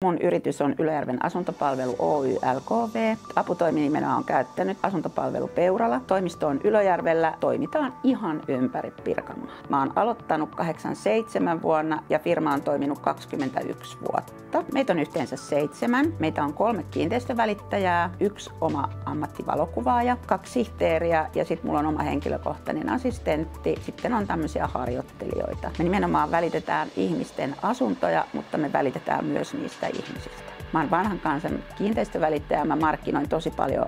Mun yritys on Ylöjärven asuntopalvelu Oy LKV. Aputoiminimenä on käyttänyt asuntopalvelu Peurala. Toimisto on Ylöjärvellä. Toimitaan ihan ympäri Pirkanmaa. Mä oon aloittanut 87 vuonna ja firma on toiminut 21 vuotta. Meitä on yhteensä 7. Meitä on 3 kiinteistövälittäjää, 1 oma ammattivalokuvaaja, 2 sihteeriä ja sitten mulla on oma henkilökohtainen assistentti. Sitten on tämmöisiä harjoittelijoita. Me nimenomaan välitetään ihmisten asuntoja, mutta me välitetään myös niistä ihmisistä. Mä oon vanhan kansan kiinteistövälittäjä, mä markkinoin tosi paljon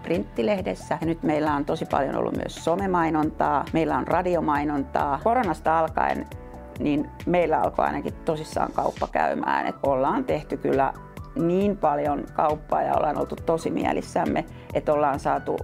printtilehdessä ja nyt meillä on tosi paljon ollut myös somemainontaa, meillä on radiomainontaa. Koronasta alkaen niin meillä alkoi ainakin tosissaan kauppa käymään, että ollaan tehty kyllä niin paljon kauppaa ja ollaan oltu tosi mielissämme, että ollaan saatu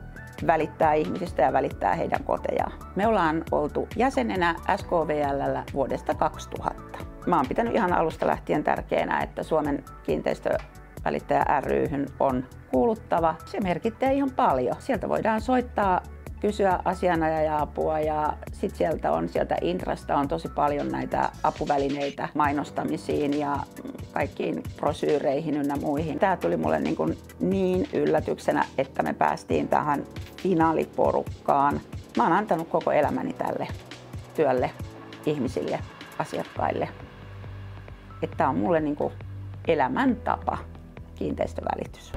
välittää ihmisistä ja välittää heidän kotejaan. Me ollaan oltu jäsenenä SKVL:llä vuodesta 2000. Mä oon pitänyt ihan alusta lähtien tärkeänä, että Suomen kiinteistövälittäjä ry:hyn on kuuluttava. Se merkittää ihan paljon. Sieltä voidaan soittaa, kysyä asianajaja-apua ja sitten sieltä Intrasta on tosi paljon näitä apuvälineitä mainostamisiin ja kaikkiin brosyyreihin ynnä muihin. Tämä tuli mulle niin yllätyksenä, että me päästiin tähän finaaliporukkaan. Mä oon antanut koko elämäni tälle työlle, ihmisille, asiakkaille. Että tämä on mulle elämäntapa, kiinteistövälitys.